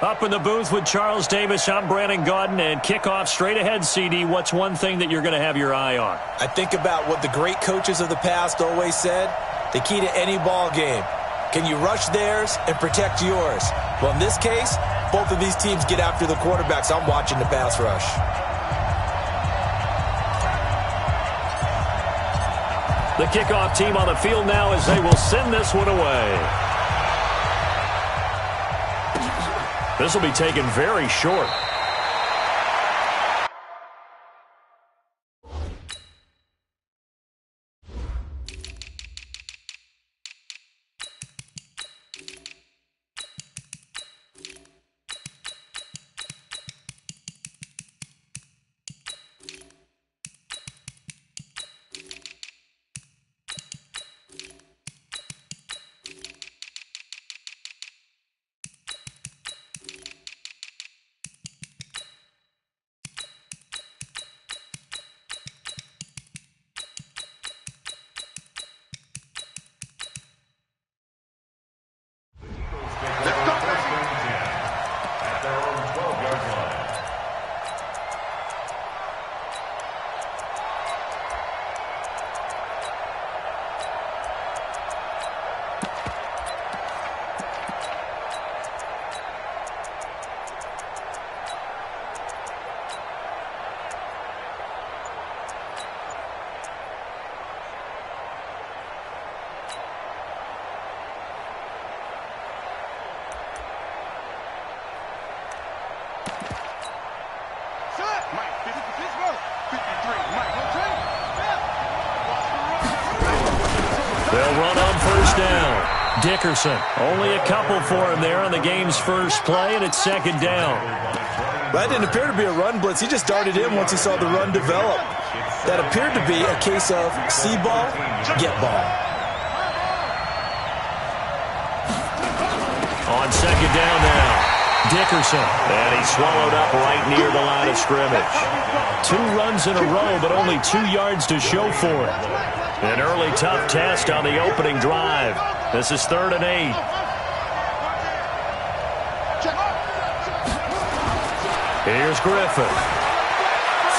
Up in the booth with Charles Davis, I'm Brandon Gaudin, and kickoff straight ahead, CD. What's one thing that you're going to have your eye on? I think about what the great coaches of the past always said. The key to any ball game. Can you rush theirs and protect yours? Well, in this case, both of these teams get after the quarterbacks. I'm watching the pass rush. The kickoff team on the field now as they will send this one away. This will be taken very short. They'll run on first down. Dickerson, only a couple for him there on the game's first play, and it's second down. That didn't appear to be a run blitz. He just darted in once he saw the run develop. That appeared to be a case of see ball, get ball. On second down now, Dickerson, and he swallowed up right near the line of scrimmage. 2 runs in a row, but only 2 yards to show for it. An early tough test on the opening drive. This is 3rd and 8. Here's Griffin.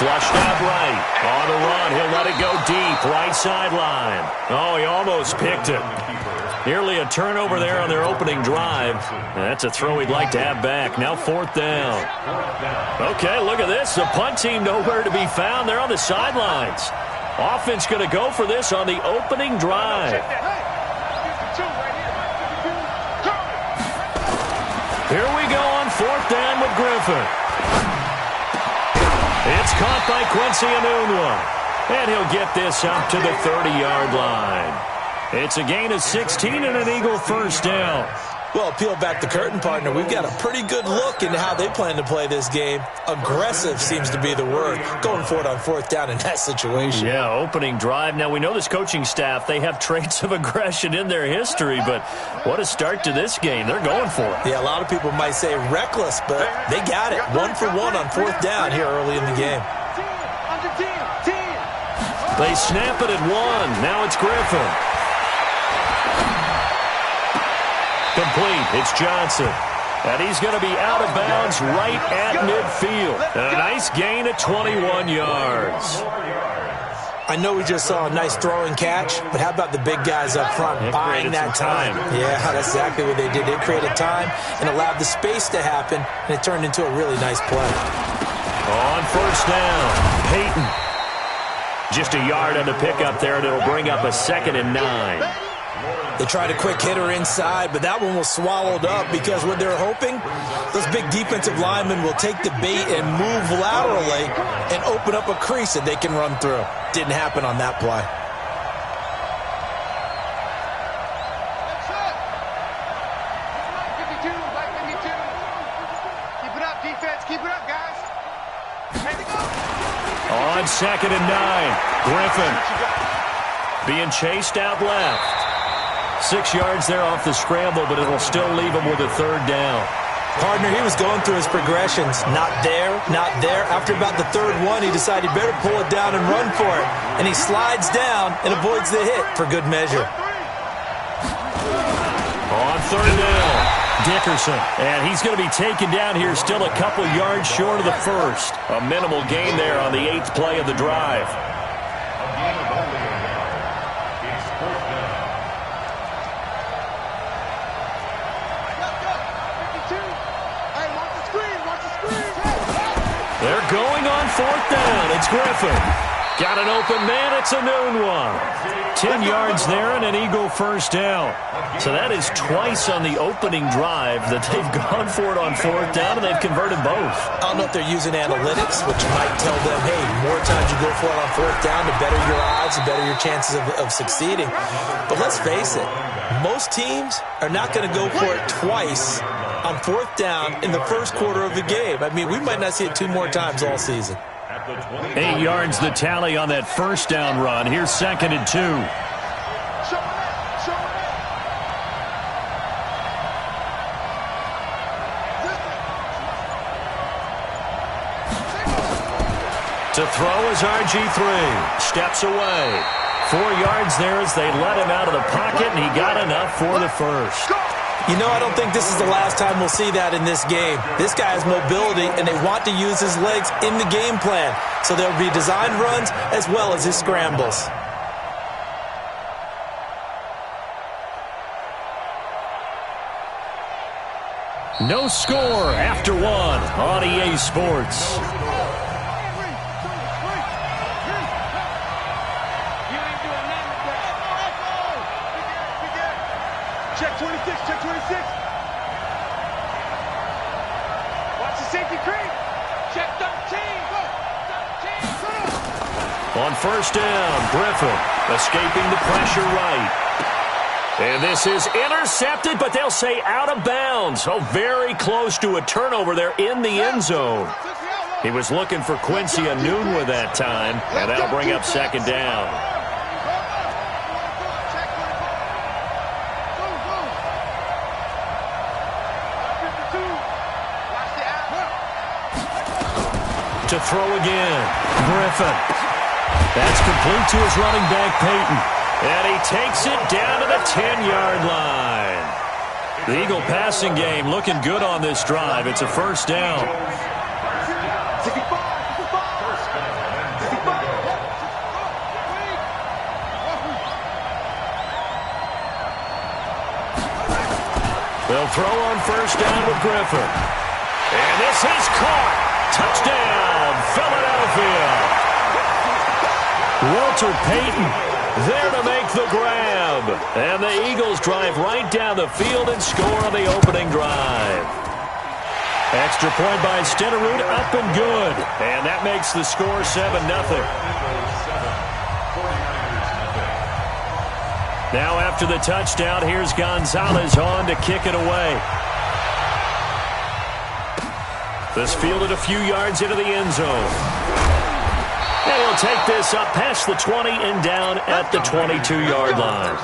Flushed out right. On the run, he'll let it go deep. Right sideline. Oh, he almost picked it. Nearly a turnover there on their opening drive. That's a throw he'd like to have back. Now 4th down. Okay, look at this. The punt team nowhere to be found. They're on the sidelines. Offense going to go for this on the opening drive. Here we go on 4th down with Griffin. It's caught by Quincy Enunwa. And he'll get this up to the 30-yard line. It's a gain of 16 and an Eagle first down. Well, peel back the curtain, partner. We've got a pretty good look into how they plan to play this game. Aggressive seems to be the word. Going for it on 4th down in that situation. Yeah, opening drive. Now, we know this coaching staff, they have traits of aggression in their history, but what a start to this game. They're going for it. Yeah, a lot of people might say reckless, but they got it. 1 for 1 on 4th down here early in the game. They snap it at 1. Now it's Griffin. Complete. It's Johnson. And he's going to be out of bounds right at midfield. A nice gain at 21 yards. I know we just saw a nice throw and catch, but how about the big guys up front buying that time? Yeah, that's exactly what they did. They created time and allowed the space to happen, and it turned into a really nice play. On first down, Peyton. Just a yard on the pickup there, and it'll bring up a 2nd and 9. They tried a quick hitter inside, but that one was swallowed up because what they're hoping, those big defensive linemen will take the bait and move laterally and open up a crease that they can run through. Didn't happen on that play. Keep it up, defense. Keep it up, guys. On 2nd and 9, Griffin being chased out left. 6 yards there off the scramble, but it'll still leave him with a 3rd down. Partner, he was going through his progressions. Not there, not there. After about the 3rd one, he decided he better pull it down and run for it. And he slides down and avoids the hit for good measure. On 3rd down, Dickerson, and he's going to be taken down here, still a couple yards short of the first. A minimal gain there on the 8th play of the drive. They're going on 4th down. It's Griffin. Got an open man. It's a noon one. 10 yards there and an Eagle first down. So that is twice on the opening drive that they've gone for it on 4th down, and they've converted both. I don't know if they're using analytics, which might tell them, hey, more times you go for it on 4th down, the better your odds, the better your chances of succeeding. But let's face it, most teams are not going to go for it twice on 4th down in the first quarter of the game. I mean, we might not see it 2 more times all season. 8 yards the tally on that first down run. Here's 2nd and 2. To throw is RG3. Steps away. 4 yards there as they let him out of the pocket, and he got enough for the first. You know, I don't think this is the last time we'll see that in this game. This guy has mobility, and they want to use his legs in the game plan. So there'll be designed runs as well as his scrambles. No score after 1 on EA Sports. Check 26, check 26. Watch the safety creep. Check 13. Go. 13. On first down, Griffin escaping the pressure right. And this is intercepted, but they'll say out of bounds. So very close to a turnover there in the end zone. He was looking for Quincy Anunwa that time, and that'll bring up 2nd down. To throw again, Griffin. That's complete to his running back, Peyton. And he takes it down to the 10-yard line. The Eagle passing game looking good on this drive. It's a first down. They'll throw on first down with Griffin. And this is caught. Touchdown, Philadelphia. Walter Payton there to make the grab. And the Eagles drive right down the field and score on the opening drive. Extra point by Stenerud, up and good. And that makes the score 7-0. Now after the touchdown, here's Gonzalez on to kick it away. This fielded a few yards into the end zone. And he'll take this up past the 20 and down at the 22-yard line.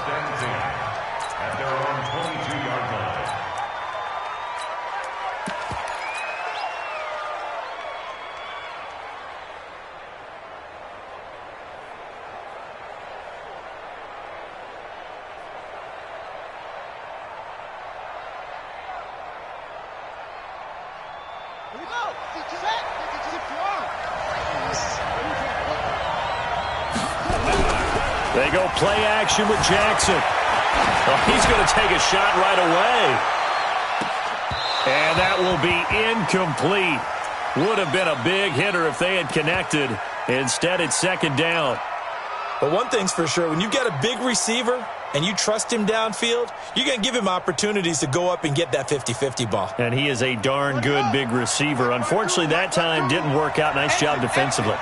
They go play action with Jackson. Oh, he's going to take a shot right away. And that will be incomplete. Would have been a big hitter if they had connected. Instead, it's 2nd down. But one thing's for sure, when you get a big receiver and you trust him downfield, you're going to give him opportunities to go up and get that 50-50 ball. And he is a darn good big receiver. Unfortunately, that time didn't work out. Nice job defensively.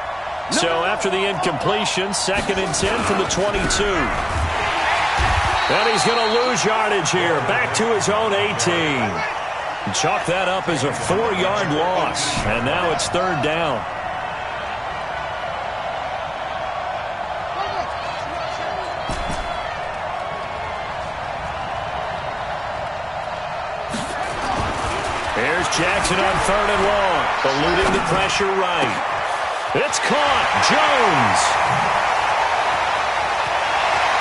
So after the incompletion, 2nd and 10 from the 22. And he's going to lose yardage here. Back to his own 18. Chalk that up as a 4-yard loss. And now it's 3rd down. Here's Jackson on 3rd and long. Eluding the pressure right. It's caught. Jones.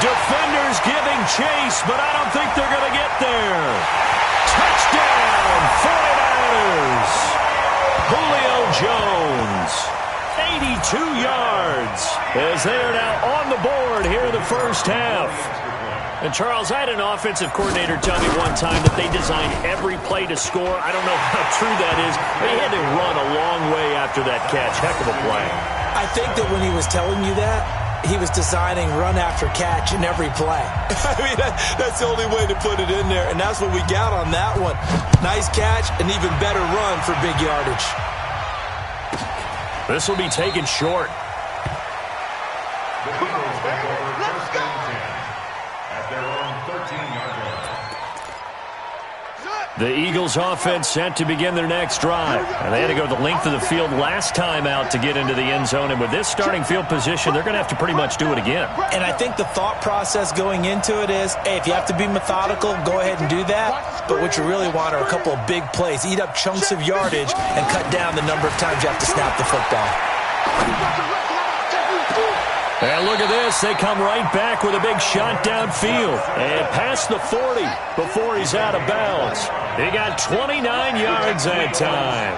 Defenders giving chase, but I don't think they're going to get there. Touchdown. Touchdown, 49ers. Julio Jones, 82 yards, as they are now on the board here in the first half. And, Charles, I had an offensive coordinator tell me one time that they designed every play to score. I don't know how true that is, but he had to run a long way after that catch. Heck of a play. I think that when he was telling you that, he was designing run after catch in every play. I mean, that's the only way to put it in there, and that's what we got on that one. Nice catch, an even better run for big yardage. This will be taken short. The Eagles offense set to begin their next drive. And they had to go the length of the field last time out to get into the end zone. And with this starting field position, they're going to have to pretty much do it again. And I think the thought process going into it is, hey, if you have to be methodical, go ahead and do that. But what you really want are a couple of big plays. Eat up chunks of yardage and cut down the number of times you have to snap the football. And look at this. They come right back with a big shot downfield. And past the 40 before he's out of bounds. He got 29 yards that time.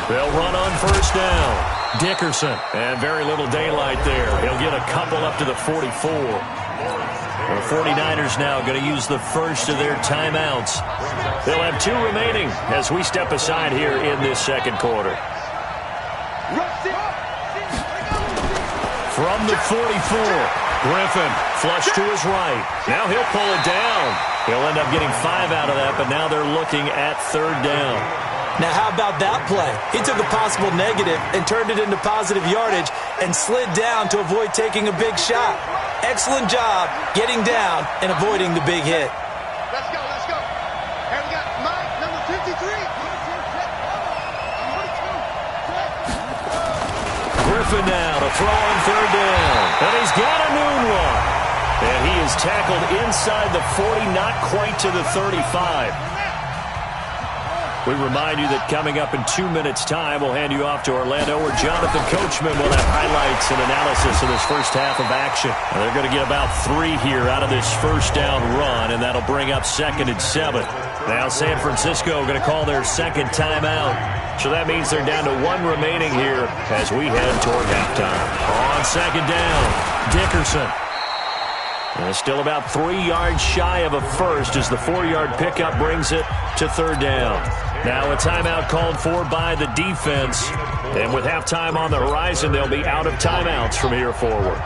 They'll run on first down. Dickerson. And very little daylight there. He'll get a couple up to the 44. The 49ers now going to use the first of their timeouts. They'll have 2 remaining as we step aside here in this second quarter. From the 44, Griffin flush to his right. Now he'll pull it down. He'll end up getting 5 out of that, but now they're looking at third down. Now how about that play? He took a possible negative and turned it into positive yardage and slid down to avoid taking a big shot. Excellent job getting down and avoiding the big hit. Let's go, let's go. And we got Mike, number 53. Griffin now to throw on third down. And he's got a noon one. And he is tackled inside the 40, not quite to the 35. We remind you that coming up in 2 minutes' time, we'll hand you off to Orlando, where Jonathan Coachman will have highlights and analysis of this first half of action. And they're going to get about 3 here out of this first down run, and that'll bring up 2nd and 7. Now San Francisco going to call their second timeout. So that means they're down to 1 remaining here as we head toward halftime. On second down, Dickerson. And still about 3 yards shy of a first as the 4-yard pickup brings it to third down. Now a timeout called for by the defense. And with halftime on the horizon, they'll be out of timeouts from here forward.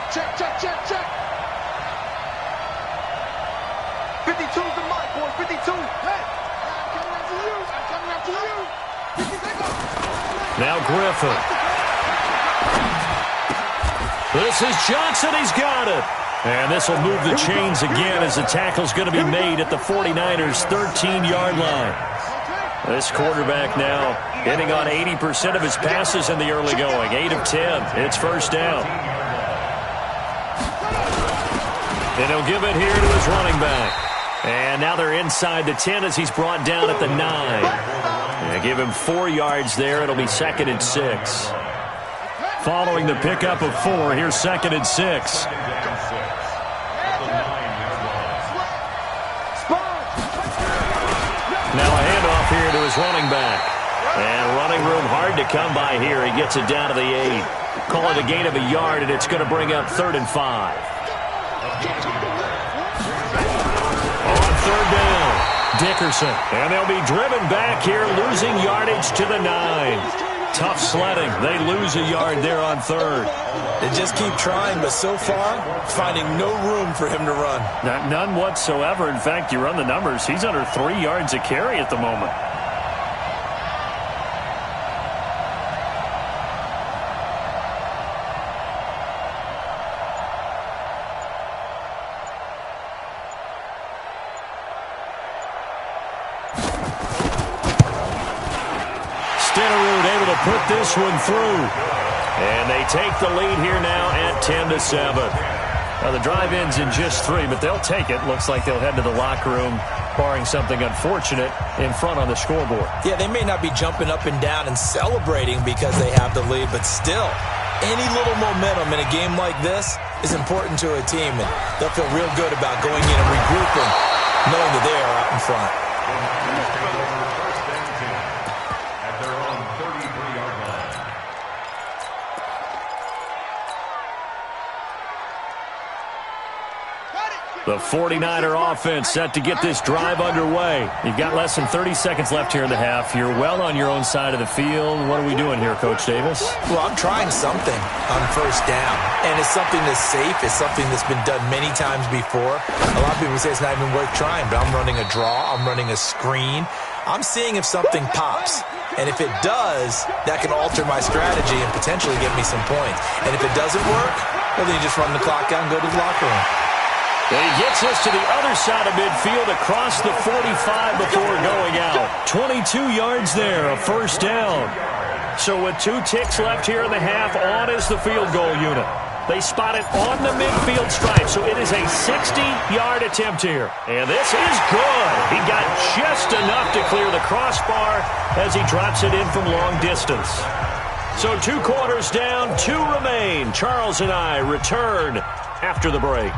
Check, check, check, check. 52's the mark, boy. 52. Hey, I'm coming after you. I'm coming after you. Now Griffin. This is Johnson. He's got it. And this will move the chains again as the tackle's going to be made at the 49ers' 13-yard line. This quarterback now hitting on 80% of his passes in the early going. 8 of 10. It's first down. And he'll give it here to his running back. And now they're inside the 10 as he's brought down at the 9. And give him 4 yards there. It'll be 2nd and 6. Following the pickup of 4, here's 2nd and 6. Now a handoff here to his running back. And running room hard to come by here. He gets it down to the 8. Call it a gain of a yard, and it's going to bring up 3rd and 5. On third down, Dickerson. And they'll be driven back here, losing yardage to the 9. Tough sledding. They lose a yard there on third. They just keep trying, but so far, finding no room for him to run. None whatsoever. In fact, you run the numbers. He's under 3 yards a carry at the moment. Put this one through. And they take the lead here now at 10-7. Now the drive ends in just 3, but they'll take it. Looks like they'll head to the locker room, barring something unfortunate, in front on the scoreboard. Yeah, they may not be jumping up and down and celebrating because they have the lead, but still, any little momentum in a game like this is important to a team, and they'll feel real good about going in and regrouping, knowing that they are out in front. The 49er offense set to get this drive underway. You've got less than 30 seconds left here in the half. You're well on your own side of the field. What are we doing here, Coach Davis? Well, I'm trying something on first down, and it's something that's safe. It's something that's been done many times before. A lot of people say it's not even worth trying, but I'm running a draw. I'm running a screen. I'm seeing if something pops. And if it does, that can alter my strategy and potentially get me some points. And if it doesn't work, well, then you just run the clock out and go to the locker room. He gets us to the other side of midfield across the 45 before going out. 22 yards there, a first down. So with 2 ticks left here in the half, on is the field goal unit. They spot it on the midfield stripe, so it is a 60-yard attempt here. And this is good. He got just enough to clear the crossbar as he drops it in from long distance. So 2 quarters down, 2 remain. Charles and I return after the break.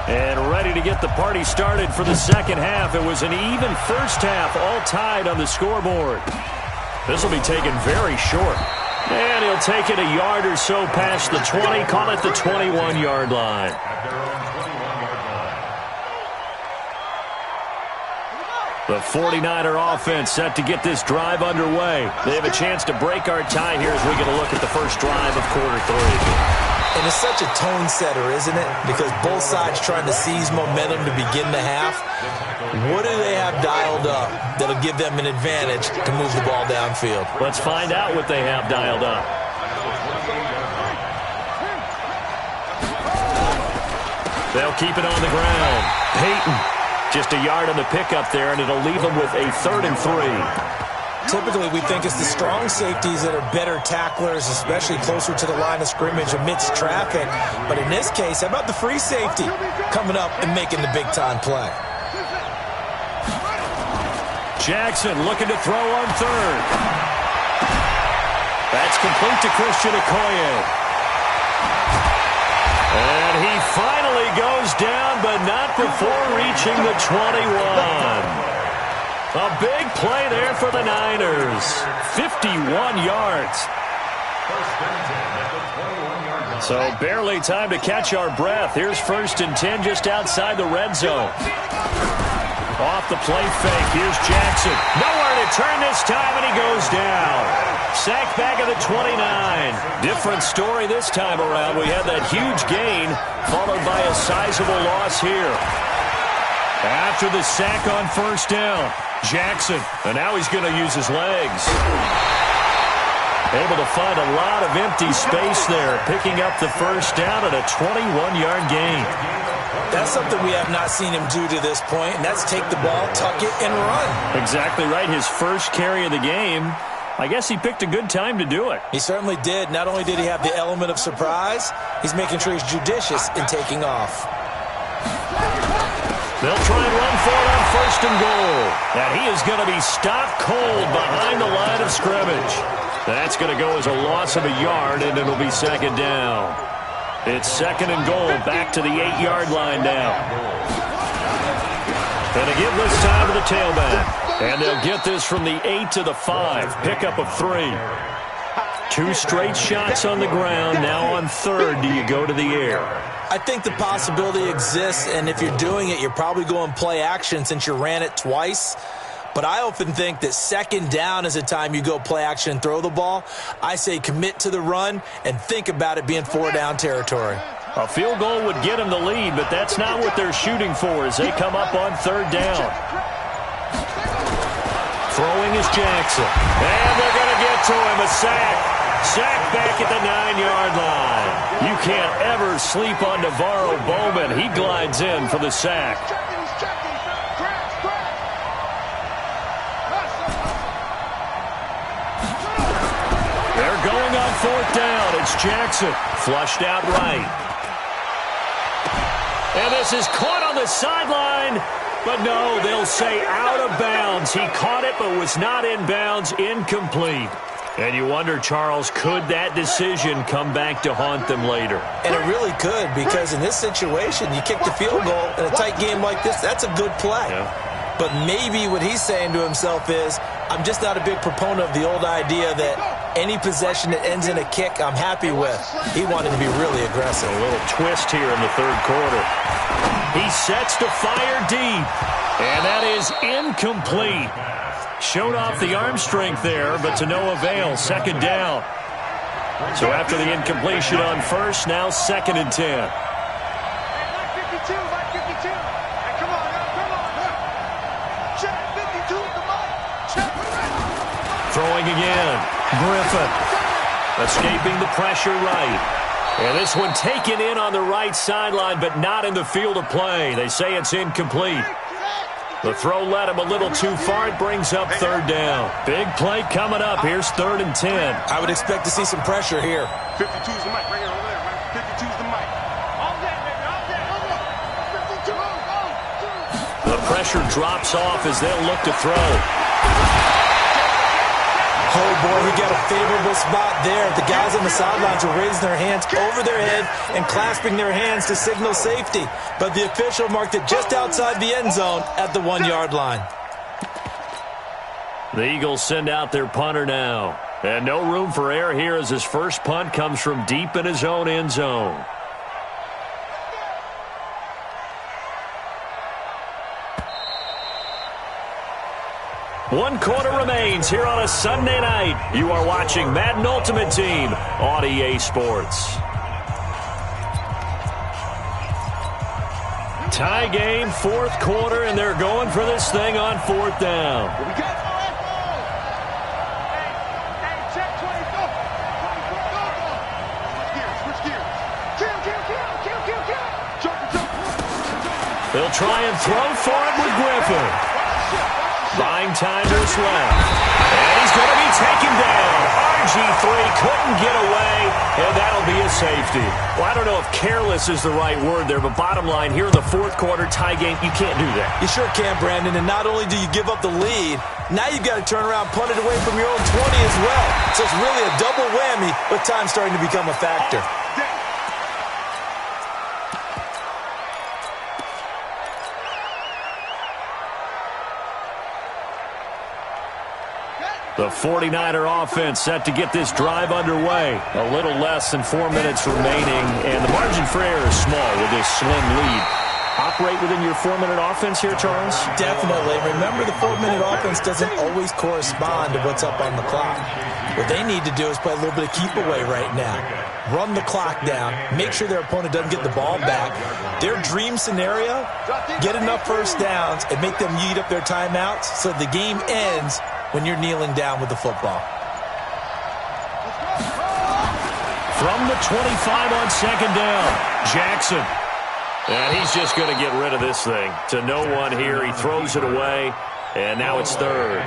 And ready to get the party started for the second half. It was an even first half, all tied on the scoreboard. This will be taken very short. And he'll take it a yard or so past the 20, call it the 21-yard line. The 49er offense set to get this drive underway. They have a chance to break our tie here as we get a look at the first drive of quarter 3. And it's such a tone setter, isn't it? Because both sides trying to seize momentum to begin the half. What do they have dialed up that'll give them an advantage to move the ball downfield? Let's find out what they have dialed up. They'll keep it on the ground. Peyton, just a yard on the pickup there, and it'll leave them with a 3rd and 3. Typically, we think it's the strong safeties that are better tacklers, especially closer to the line of scrimmage amidst traffic. But in this case, how about the free safety coming up and making the big-time play? Jackson looking to throw on 3rd. That's complete to Christian Okoye. And he finally goes down, but not before reaching the 21. A big play there for the Niners. 51 yards. So barely time to catch our breath. Here's 1st and 10 just outside the red zone. Off the play fake. Here's Jackson. Nowhere to turn this time, and he goes down. Sacked back at the 29. Different story this time around. We had that huge gain, followed by a sizable loss here. After the sack on 1st down, Jackson, and now he's going to use his legs. Able to find a lot of empty space there, picking up the 1st down at a 21-yard gain. That's something we have not seen him do to this point, and that's take the ball, tuck it, and run. Exactly right. His first carry of the game. I guess he picked a good time to do it. He certainly did. Not only did he have the element of surprise, he's making sure he's judicious in taking off. They'll try and run for it on 1st and goal. And he is going to be stopped cold behind the line of scrimmage. That's going to go as a loss of a yard, and it'll be 2nd down. It's 2nd and goal, back to the 8-yard line now. And a give this time to the tailback. And they'll get this from the 8 to the 5. Pickup of 3. 2 straight shots on the ground. Now on 3rd, do you go to the air? I think the possibility exists, and if you're doing it, you're probably going play action since you ran it twice. But I often think that 2nd down is a time you go play action and throw the ball. I say commit to the run and think about it being 4-down territory. A field goal would get them the lead, but that's not what they're shooting for as they come up on 3rd down. Throwing is Jackson. And they're going to get to him, a sack. Sack back at the 9-yard line. You can't ever sleep on Navarro Bowman. He glides in for the sack. They're going on 4th down. It's Jackson. Flushed out right. And this is caught on the sideline. But no, they'll say out of bounds. He caught it but was not in bounds, incomplete. And you wonder, Charles, could that decision come back to haunt them later? And it really could, because in this situation, you kick the field goal in a tight game like this, that's a good play. Yeah. But maybe what he's saying to himself is, I'm just not a big proponent of the old idea that any possession that ends in a kick I'm happy with. He wanted to be really aggressive. A little twist here in the third quarter. He sets to fire deep. And that is incomplete. Showed off the arm strength there, but to no avail. Second down. So after the incompletion on first, now 2nd and 10. Throwing again. Griffin. Escaping the pressure right. And this one taken in on the right sideline, but not in the field of play. They say it's incomplete. The throw led him a little too far. It brings up 3rd down. Big play coming up. Here's 3rd and 10. I would expect to see some pressure here. 52's the mic. Right here, over there, man. 52's the mic. All day, baby. All day. All day. 52. The pressure drops off as they'll look to throw. Oh, boy, he got a favorable spot there. The guys on the sidelines are raising their hands over their head and clasping their hands to signal safety. But the official marked it just outside the end zone at the 1-yard line. The Eagles send out their punter now. And no room for error here as his first punt comes from deep in his own end zone. One quarter remains here on a Sunday night. You are watching Madden Ultimate Team on EA Sports. Tie game, 4th quarter, and they're going for this thing on 4th down. They'll try and throw for it with Griffin. Buying time to his left. And he's going to be taken down. RG3 couldn't get away, and that'll be a safety. Well, I don't know if careless is the right word there, but bottom line, here in the 4th quarter tie game, you can't do that. You sure can, Brandon, and not only do you give up the lead, now you've got to turn around, punt it away from your own 20 as well. So it's really a double whammy with time starting to become a factor. The 49er offense set to get this drive underway. A little less than 4 minutes remaining, and the margin for error is small with this slim lead. Operate within your 4-minute offense here, Charles? Definitely. Remember, the 4-minute offense doesn't always correspond to what's up on the clock. What they need to do is play a little bit of keep away right now. Run the clock down. Make sure their opponent doesn't get the ball back. Their dream scenario, get enough first downs and make them eat up their timeouts so the game ends when you're kneeling down with the football. From the 25 on 2nd down, Jackson. And he's just going to get rid of this thing. To no one here. He throws it away, and now it's 3rd.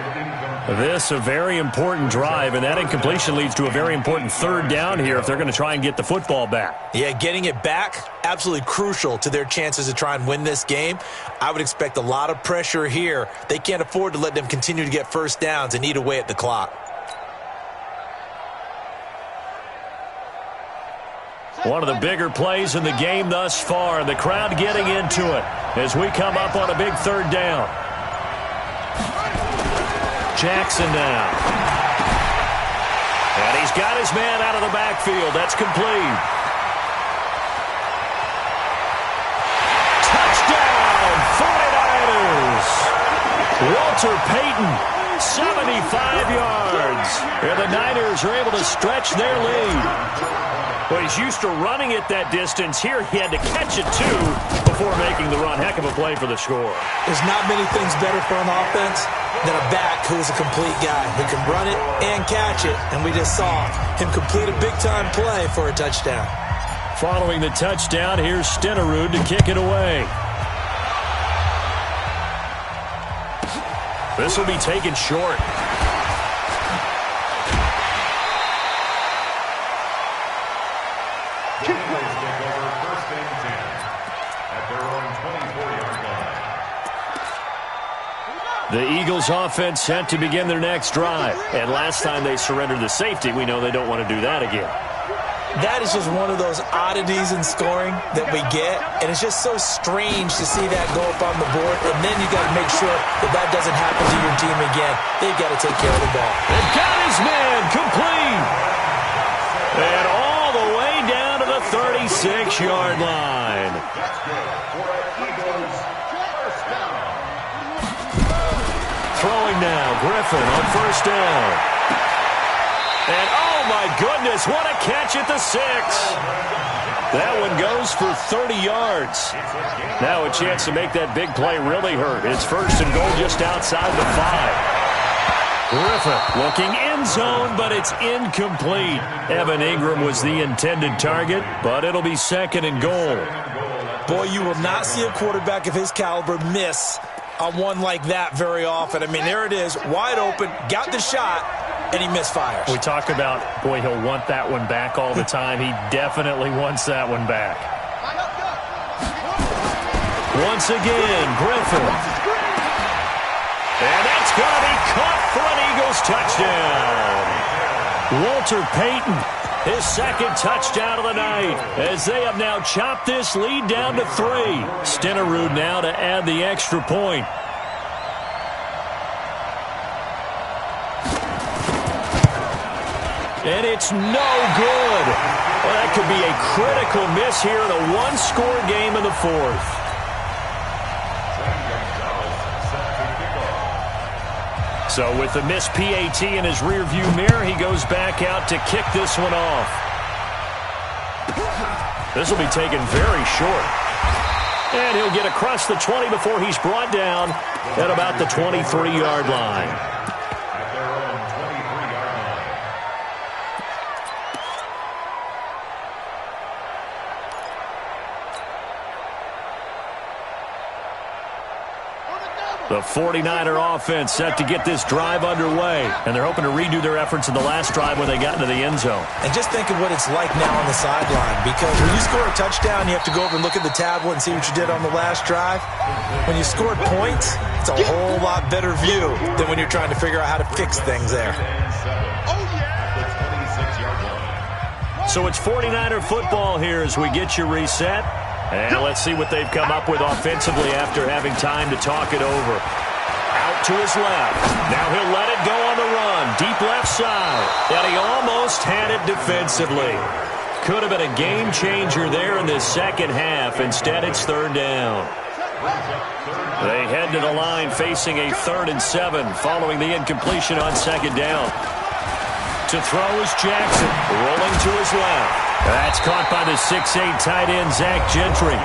This a very important drive, and that incompletion leads to a very important 3rd down here if they're going to try and get the football back. Yeah, getting it back, absolutely crucial to their chances to try and win this game. I would expect a lot of pressure here. They can't afford to let them continue to get first downs and eat away at the clock. One of the bigger plays in the game thus far, and the crowd getting into it as we come up on a big 3rd down. Jackson now. And he's got his man out of the backfield. That's complete. Touchdown, 49ers. Walter Payton, 75 yards. And the Niners are able to stretch their lead. Well, he's used to running it that distance. Here he had to catch it, too, before making the run. Heck of a play for the score. There's not many things better for an offense than a back who's a complete guy who can run it and catch it. And we just saw him complete a big-time play for a touchdown. Following the touchdown, here's Stenerud to kick it away. This will be taken short. The Eagles offense set to begin their next drive. And last time they surrendered the safety, we know they don't want to do that again. That is just one of those oddities in scoring that we get, and it's just so strange to see that go up on the board, and then you got to make sure that that doesn't happen to your team again. They've got to take care of the ball. They've got his man complete. And all the way down to the 36-yard line. Throwing now, Griffin on first down. And oh my goodness, what a catch at the 6. That one goes for 30 yards. Now a chance to make that big play really hurt. It's first and goal just outside the 5. Griffin looking end zone, but it's incomplete. Evan Ingram was the intended target, but it'll be second and goal. Boy, you will not see a quarterback of his caliber miss on one like that very often. I mean, there it is, wide open, got the shot, and he misfires. We talk about, boy, he'll want that one back all the time. He definitely wants that one back. Once again, Griffin. And that's going to be caught for an Eagles touchdown. Walter Payton, his second touchdown of the night, as they have now chopped this lead down to 3. Stenerud now to add the extra point. And it's no good. Well, that could be a critical miss here in a one-score game in the 4th. So with the missed PAT in his rearview mirror, he goes back out to kick this one off. This will be taken very short. And he'll get across the 20 before he's brought down at about the 23-yard line. The 49er offense set to get this drive underway. And they're hoping to redo their efforts in the last drive when they got into the end zone. And just think of what it's like now on the sideline. Because when you score a touchdown, you have to go over and look at the tablet and see what you did on the last drive. When you scored points, it's a whole lot better view than when you're trying to figure out how to fix things there. So it's 49er football here as we get you reset. And let's see what they've come up with offensively after having time to talk it over. Out to his left. Now he'll let it go on the run. Deep left side. And he almost had it defensively. Could have been a game changer there in this second half. Instead, it's third down. They head to the line facing a 3rd and 7 following the incompletion on second down. To throw is Jackson. Rolling to his left. That's caught by the 6'8 tight end, Zach Gentry.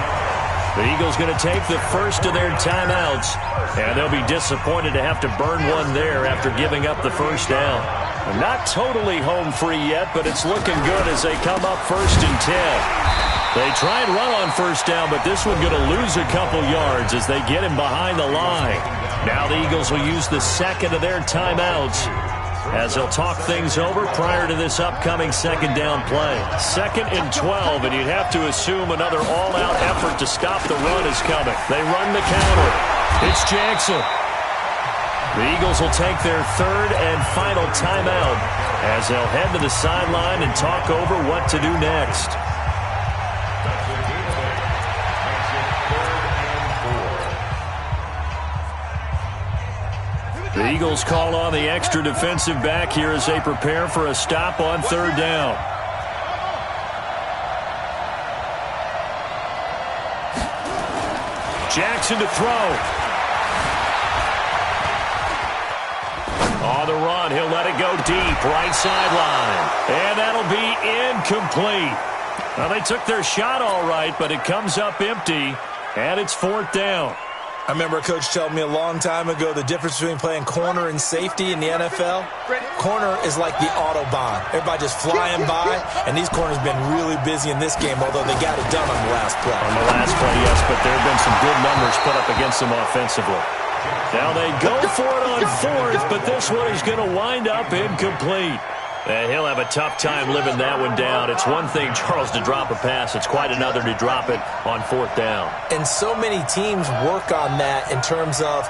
The Eagles going to take the first of their timeouts, and they'll be disappointed to have to burn one there after giving up the first down. Not totally home free yet, but it's looking good as they come up 1st and 10. They try and run on first down, but this one going to lose a couple yards as they get him behind the line. Now the Eagles will use the second of their timeouts as they'll talk things over prior to this upcoming second down play. 2nd and 12, and you'd have to assume another all-out effort to stop the run is coming. They run the counter. It's Jackson. The Eagles will take their 3rd and final timeout as they'll head to the sideline and talk over what to do next. The Eagles call on the extra defensive back here as they prepare for a stop on 3rd down. Jackson to throw. On the run, he'll let it go deep, right sideline. And that'll be incomplete. Well, they took their shot all right, but it comes up empty, and it's 4th down. I remember a coach telling me a long time ago the difference between playing corner and safety in the NFL. Corner is like the Autobahn. Everybody just flying by, and these corners have been really busy in this game, although they got it done on the last play. On the last play, yes, but there have been some good numbers put up against them offensively. Now they go for it on 4th, but this one is going to wind up incomplete. And he'll have a tough time living that one down. It's one thing, Charles, to drop a pass. It's quite another to drop it on 4th down. And so many teams work on that in terms of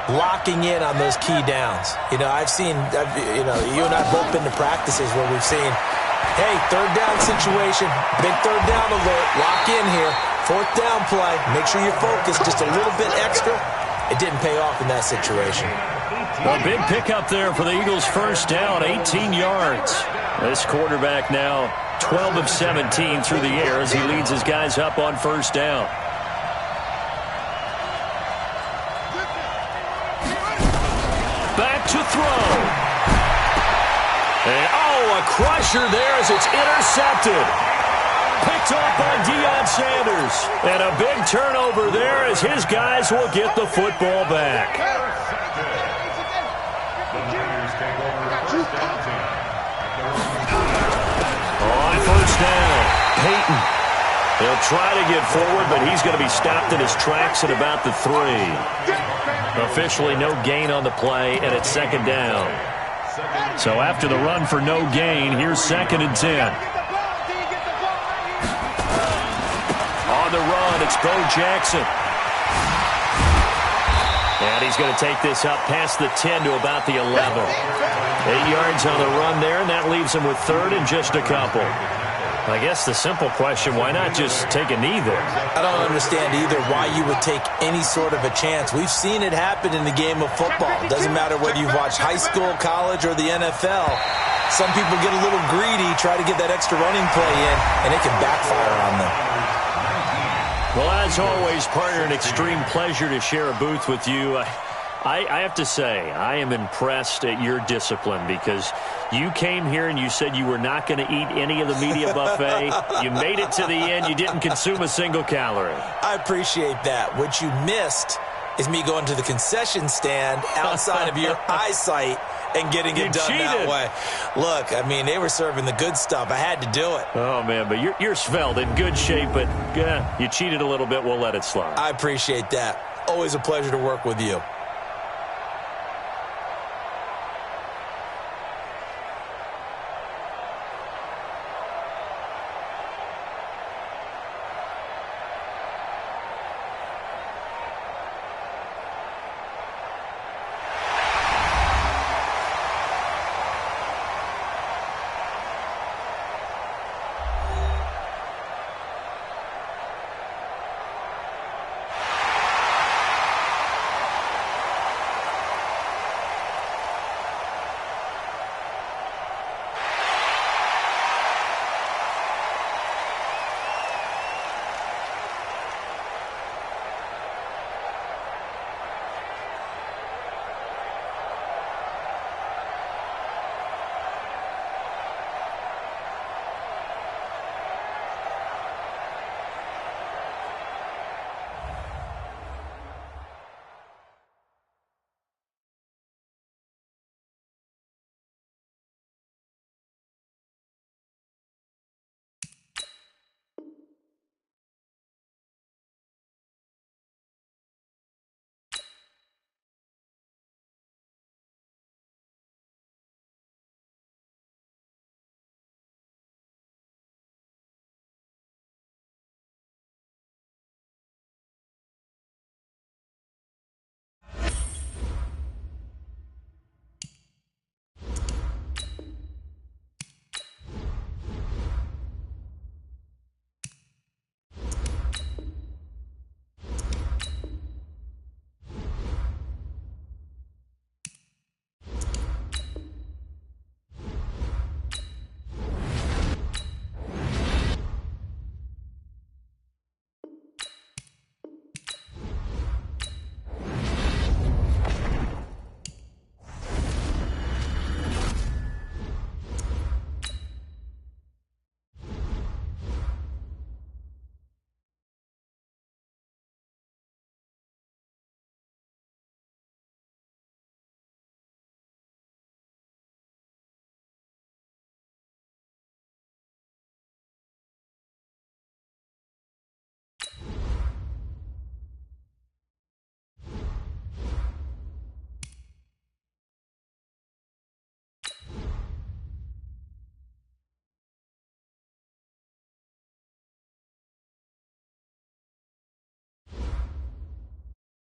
locking in on those key downs. You know, you and I both been to practices where we've seen, hey, third down situation, big third down alert, lock in here, fourth down play, make sure you're focused just a little bit extra. It didn't pay off in that situation. A big pickup there for the Eagles' first down, 18 yards. This quarterback now 12 of 17 through the air as he leads his guys up on first down. Back to throw. And, a crusher there as it's intercepted. Picked off by Deion Sanders. And a big turnover there as his guys will get the football back. On first down, Peyton. He'll try to get forward, but he's going to be stopped in his tracks at about the 3. Officially no gain on the play, and it's second down. So after the run for no gain, here's 2nd and 10. On the run, it's Bo Jackson. And he's going to take this up past the 10 to about the 11. 8 yards on the run there, and that leaves him with 3rd and just a couple. I guess the simple question, why not just take a knee there? I don't understand either why you would take any sort of a chance. We've seen it happen in the game of football. It doesn't matter whether you've watched high school, college, or the NFL. Some people get a little greedy, try to get that extra running play in, and it can backfire on them. Well, as always, partner, an extreme pleasure to share a booth with you. I have to say, I am impressed at your discipline because you came here and you said you were not going to eat any of the media buffet. You made it to the end. You didn't consume a single calorie. I appreciate that. What you missed is me going to the concession stand outside of your eyesight and getting it done that way. Look, I mean, they were serving the good stuff. I had to do it. Oh, man, but you're svelte, in good shape, but you cheated a little bit. We'll let it slide. I appreciate that. Always a pleasure to work with you.